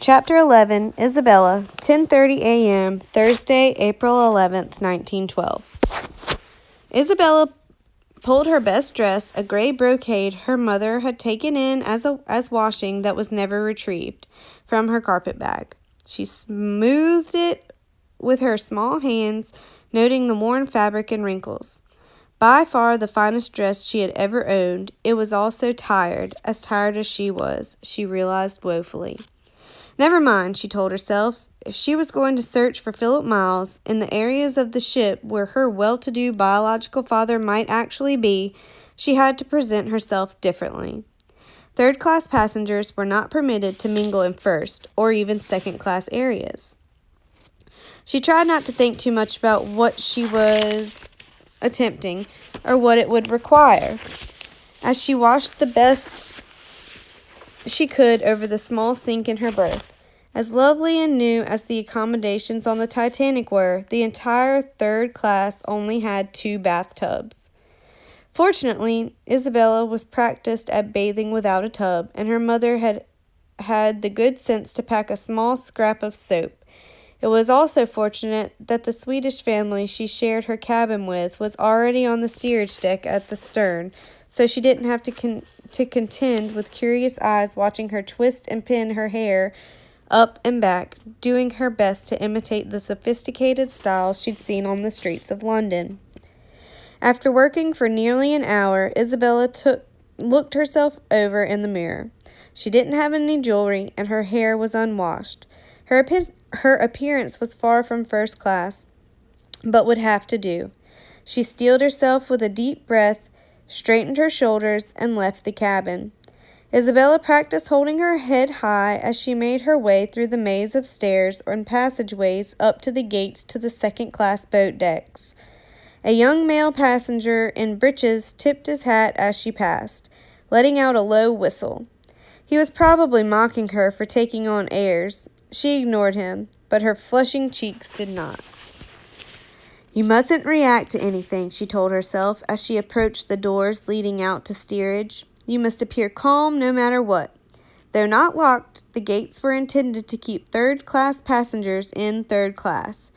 Chapter 11, Isabella, 10:30 a.m., Thursday, April 11th, 1912. Isabella pulled her best dress, a gray brocade her mother had taken in as washing that was never retrieved, from her carpet bag. She smoothed it with her small hands, noting the worn fabric and wrinkles. By far the finest dress she had ever owned, it was also tired as she was, she realized woefully. Never mind, she told herself. If she was going to search for Philip Miles in the areas of the ship where her well-to-do biological father might actually be, she had to present herself differently. Third-class passengers were not permitted to mingle in first or even second-class areas. She tried not to think too much about what she was attempting or what it would require. As she washed the best she could over the small sink in her berth. As lovely and new as the accommodations on the Titanic were, the entire third class only had 2 bathtubs. Fortunately, Isabella was practiced at bathing without a tub, and her mother had the good sense to pack a small scrap of soap. It was also fortunate that the Swedish family she shared her cabin with was already on the steerage deck at the stern, so she didn't have to contend with curious eyes watching her twist and pin her hair up and back, doing her best to imitate the sophisticated styles she'd seen on the streets of London. After working for nearly an hour, Isabella looked herself over in the mirror. She didn't have any jewelry, and her hair was unwashed. Her appearance was far from first class, but would have to do. She steeled herself with a deep breath, straightened her shoulders, and left the cabin. Isabella practiced holding her head high as she made her way through the maze of stairs and passageways up to the gates to the second-class boat decks. A young male passenger in breeches tipped his hat as she passed, letting out a low whistle. He was probably mocking her for taking on airs. She ignored him, but her flushing cheeks did not. You mustn't react to anything, she told herself as she approached the doors leading out to steerage. You must appear calm no matter what. Though not locked, the gates were intended to keep third-class passengers in third class.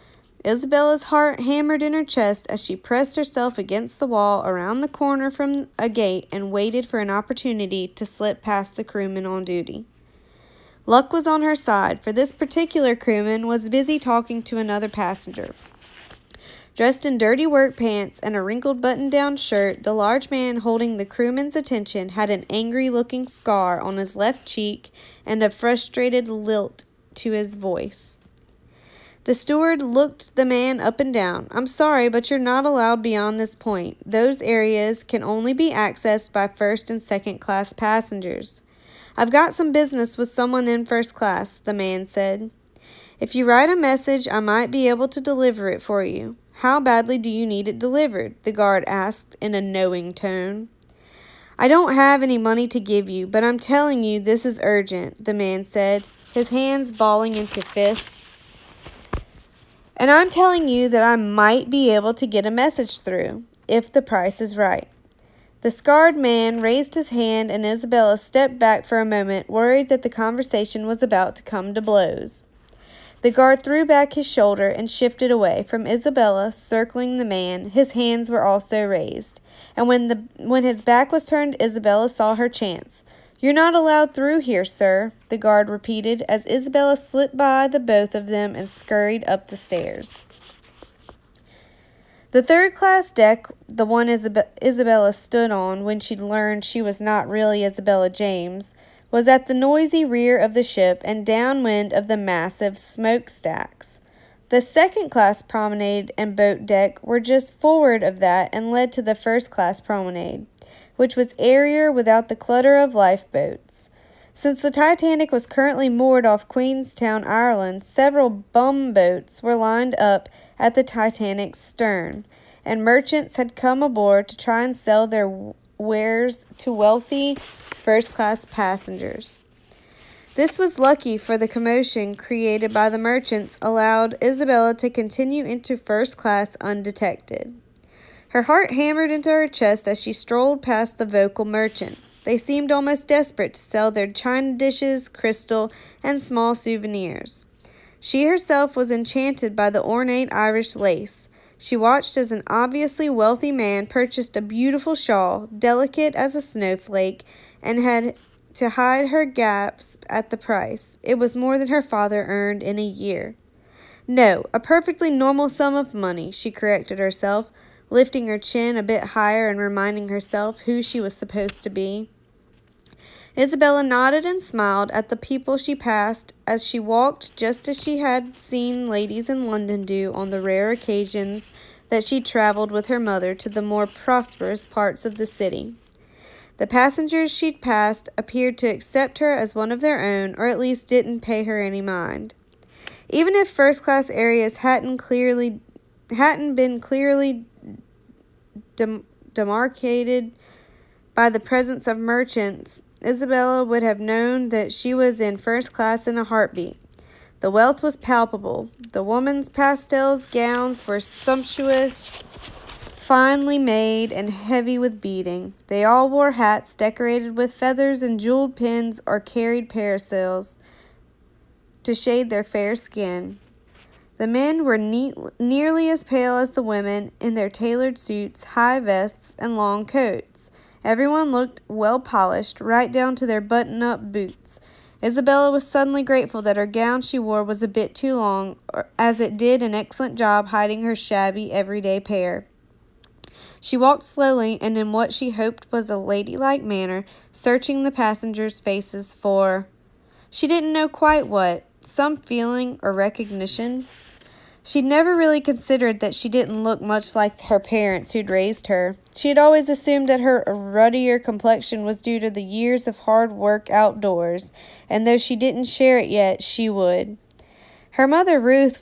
Isabella's heart hammered in her chest as she pressed herself against the wall around the corner from a gate and waited for an opportunity to slip past the crewman on duty. Luck was on her side, for this particular crewman was busy talking to another passenger. Dressed in dirty work pants and a wrinkled button-down shirt, the large man holding the crewman's attention had an angry-looking scar on his left cheek and a frustrated lilt to his voice. The steward looked the man up and down. I'm sorry, but you're not allowed beyond this point. Those areas can only be accessed by first and second class passengers. I've got some business with someone in first class, the man said. If you write a message, I might be able to deliver it for you. How badly do you need it delivered? The guard asked in a knowing tone. I don't have any money to give you, but I'm telling you this is urgent, the man said, his hands balling into fists. And I'm telling you that I might be able to get a message through, if the price is right. The scarred man raised his hand, and Isabella stepped back for a moment, worried that the conversation was about to come to blows. The guard threw back his shoulder and shifted away from Isabella, circling the man. His hands were also raised. And when his back was turned, Isabella saw her chance. You're not allowed through here, sir, the guard repeated as Isabella slipped by the both of them and scurried up the stairs. The third-class deck, the one Isabella stood on when she learned she was not really Isabella James, was at the noisy rear of the ship and downwind of the massive smokestacks. The second-class promenade and boat deck were just forward of that and led to the first-class promenade, which was airier without the clutter of lifeboats. Since the Titanic was currently moored off Queenstown, Ireland, several bumboats were lined up at the Titanic's stern, and merchants had come aboard to try and sell their wares to wealthy first-class passengers. This was lucky, for the commotion created by the merchants allowed Isabella to continue into first class undetected. Her heart hammered into her chest as she strolled past the vocal merchants. They seemed almost desperate to sell their china dishes, crystal, and small souvenirs. She herself was enchanted by the ornate Irish lace. She watched as an obviously wealthy man purchased a beautiful shawl, delicate as a snowflake, and had to hide her gasp at the price. It was more than her father earned in a year. No, a perfectly normal sum of money, she corrected herself, lifting her chin a bit higher and reminding herself who she was supposed to be. Isabella nodded and smiled at the people she passed as she walked, just as she had seen ladies in London do on the rare occasions that she traveled with her mother to the more prosperous parts of the city. The passengers she'd passed appeared to accept her as one of their own, or at least didn't pay her any mind. Even if first-class areas hadn't been clearly demarcated by the presence of merchants, Isabella would have known that she was in first class in a heartbeat. The wealth was palpable. The women's pastel gowns were sumptuous, finely made, and heavy with beading. They all wore hats decorated with feathers and jeweled pins or carried parasols to shade their fair skin. The men were nearly as pale as the women in their tailored suits, high vests, and long coats. Everyone looked well polished, right down to their button-up boots. Isabella was suddenly grateful that her gown she wore was a bit too long, as it did an excellent job hiding her shabby, everyday pair. She walked slowly and in what she hoped was a ladylike manner, searching the passengers' faces for, she didn't know quite what, some feeling or recognition. She'd never really considered that she didn't look much like her parents who'd raised her. She had always assumed that her ruddier complexion was due to the years of hard work outdoors, and though she didn't share it yet, she would. Her mother, Ruth,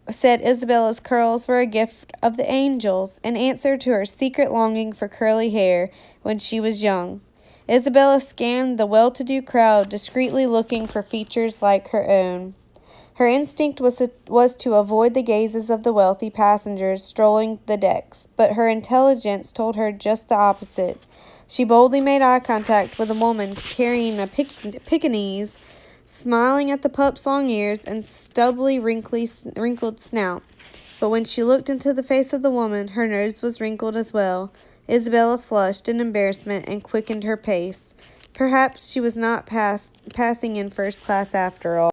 said Isabella's curls were a gift of the angels, an answer to her secret longing for curly hair when she was young. Isabella scanned the well-to-do crowd, discreetly looking for features like her own. Her instinct was to avoid the gazes of the wealthy passengers strolling the decks, but her intelligence told her just the opposite. She boldly made eye contact with a woman carrying a Pekingese, smiling at the pup's long ears and stubbly, wrinkled snout. But when she looked into the face of the woman, her nose was wrinkled as well. Isabella flushed in embarrassment and quickened her pace. Perhaps she was not passing in first class after all.